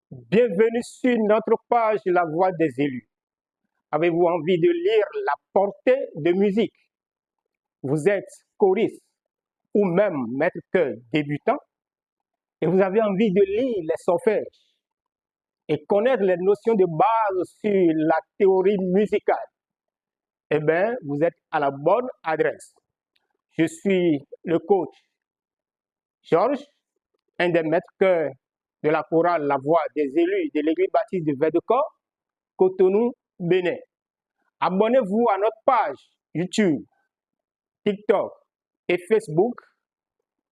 Bienvenue sur notre page La Voix des élus. Avez-vous envie de lire la portée de musique? Vous êtes choriste ou même maître chœur débutant et vous avez envie de lire les solfèges et connaître les notions de base sur la théorie musicale. Eh bien, vous êtes à la bonne adresse. Je suis le coach Georges, un des maîtres chœurs de la chorale La Voix des élus de l'église baptiste de Verdecor, Cotonou, Bénin. Abonnez-vous à notre page YouTube, TikTok et Facebook,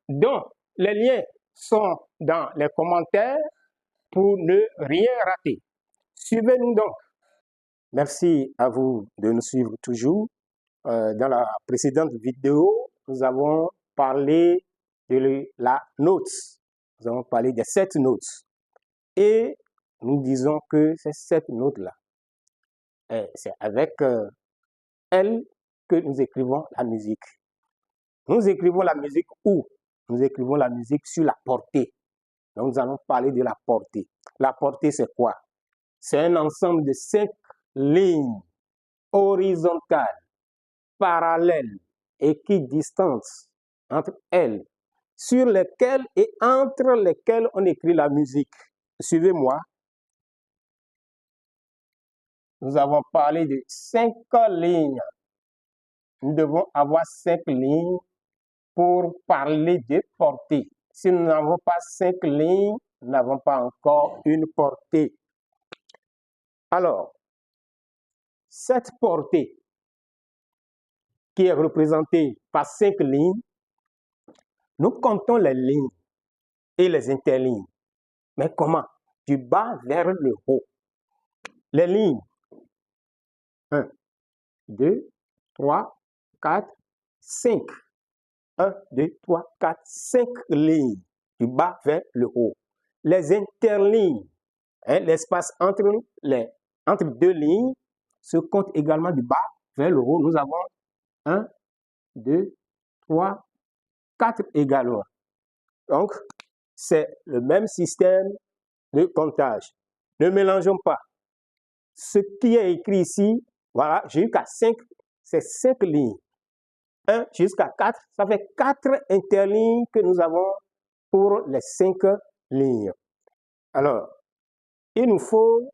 dont les liens sont dans les commentaires pour ne rien rater. Suivez-nous donc. Merci à vous de nous suivre toujours. Dans la précédente vidéo, nous avons parlé de la note. Nous avons parlé des 7 notes. Et nous disons que ces 7 notes-là, c'est avec elles que nous écrivons la musique. Nous écrivons la musique où? Nous écrivons la musique sur la portée. Donc, nous allons parler de la portée. La portée, c'est quoi? C'est un ensemble de 5 lignes horizontales, parallèles, équidistantes entre elles, sur lesquelles et entre lesquelles on écrit la musique. Suivez-moi. Nous avons parlé de 5 lignes. Nous devons avoir 5 lignes pour parler de portée. Si nous n'avons pas 5 lignes, nous n'avons pas encore une portée. Alors, cette portée qui est représentée par 5 lignes, nous comptons les lignes et les interlignes. Mais comment? Du bas vers le haut. Les lignes 1, 2, 3, 4, 5. 1, 2, 3, 4, 5 lignes du bas vers le haut. Les interlignes, l'espace entre 2 lignes, se compte également du bas vers le haut. Nous avons 1, 2, 3, 4 également. Donc, c'est le même système de comptage. Ne mélangeons pas. Ce qui est écrit ici, voilà, jusqu'à 5, c'est 5 lignes. 1 jusqu'à 4, ça fait 4 interlignes que nous avons pour les 5 lignes. Alors, il nous faut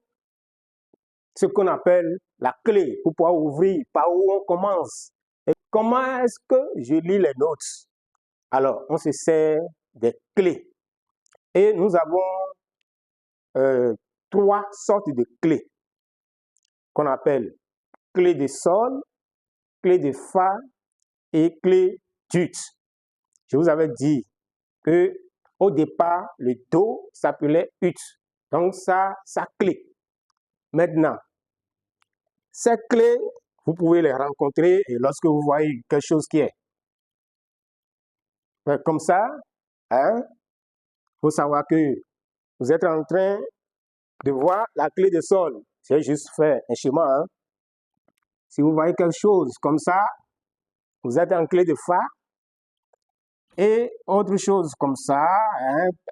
ce qu'on appelle la clé pour pouvoir ouvrir, par où on commence. Et comment est-ce que je lis les notes? Alors, on se sert des clés. Et nous avons 3 sortes de clés qu'on appelle clé de sol, clé de fa et clé d'ut. Je vous avais dit que au départ, le do s'appelait ut. Donc, ça clé. Maintenant, ces clés, vous pouvez les rencontrer et lorsque vous voyez quelque chose qui est comme ça, il faut savoir que vous êtes en train de voir la clé de sol. J'ai juste fait un schéma. Si vous voyez quelque chose comme ça, vous êtes en clé de fa. Et autre chose comme ça,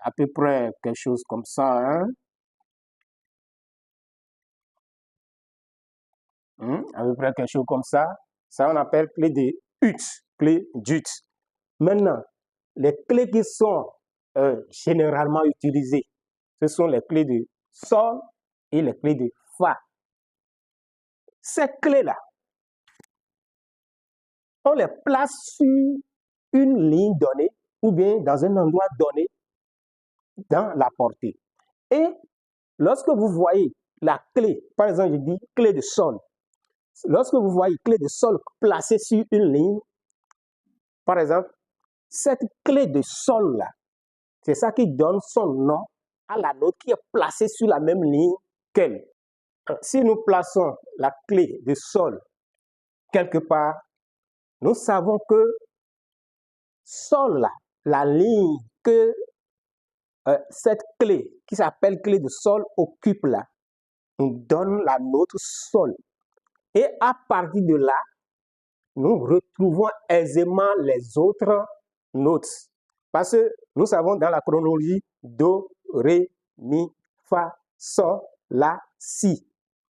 à peu près quelque chose comme ça. À peu près quelque chose comme ça. Ça, on appelle clé de ut, clé d'ut. Maintenant, les clés qui sont généralement utilisées, ce sont les clés de sol et les clés de fa. Ces clés-là, on les place sur une ligne donnée ou bien dans un endroit donné dans la portée. Et lorsque vous voyez la clé, par exemple, je dis clé de sol, lorsque vous voyez clé de sol placée sur une ligne, par exemple, cette clé de sol-là, c'est ça qui donne son nom à la note qui est placée sur la même ligne qu'elle. Si nous plaçons la clé de sol quelque part, nous savons que sol, là, la ligne que cette clé qui s'appelle clé de sol occupe là, nous donne la note sol. Et à partir de là, nous retrouvons aisément les autres notes. Parce que nous savons dans la chronologie do, ré, mi, fa, sol, la, si.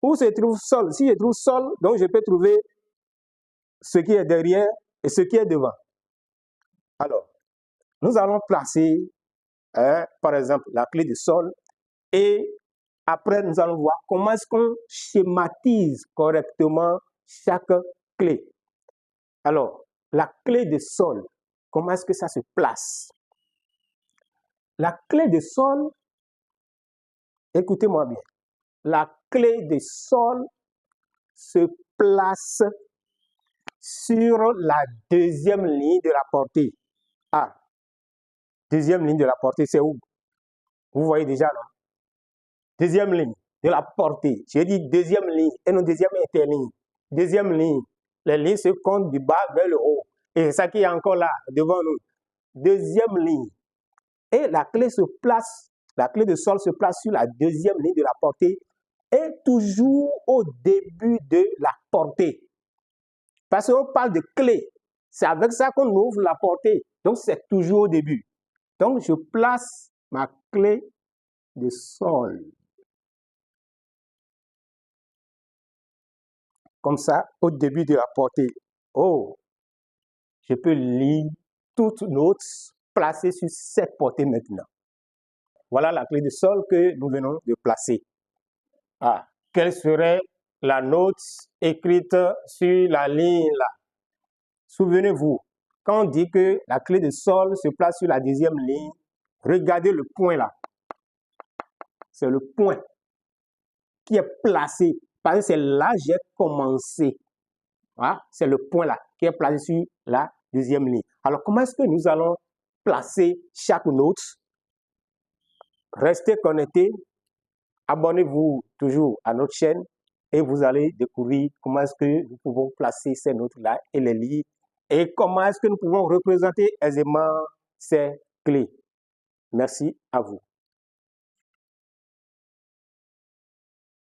Où se trouve sol? Si je trouve sol, donc je peux trouver ce qui est derrière et ce qui est devant. Alors, nous allons placer, par exemple, la clé de sol et après, nous allons voir comment est-ce qu'on schématise correctement chaque clé. Alors, la clé de sol, comment est-ce que ça se place? La clé de sol, écoutez-moi bien, la clé de sol se place sur la deuxième ligne de la portée. Ah, deuxième ligne de la portée, c'est où? Vous voyez déjà, non? Deuxième ligne de la portée. J'ai dit deuxième ligne et non deuxième interligne. Deuxième ligne. Les lignes se comptent du bas vers le haut. Et c'est ça qui est encore là, devant nous. Deuxième ligne. Et la clé se place, la clé de sol se place sur la deuxième ligne de la portée et toujours au début de la portée. Parce qu'on parle de clé. C'est avec ça qu'on ouvre la portée. Donc, c'est toujours au début. Donc, je place ma clé de sol. Comme ça, au début de la portée. Oh, je peux lire toute note placée sur cette portée maintenant. Voilà la clé de sol que nous venons de placer. Ah, quelle serait la note écrite sur la ligne là? Souvenez-vous, quand on dit que la clé de sol se place sur la deuxième ligne, regardez le point là. C'est le point qui est placé. Parce que c'est là que j'ai commencé. Voilà, c'est le point là qui est placé sur la deuxième ligne. Alors, comment est-ce que nous allons placer chaque note? Restez connectés. Abonnez-vous toujours à notre chaîne et vous allez découvrir comment est-ce que nous pouvons placer ces notes-là et les lire et comment est-ce que nous pouvons représenter aisément ces clés. Merci à vous.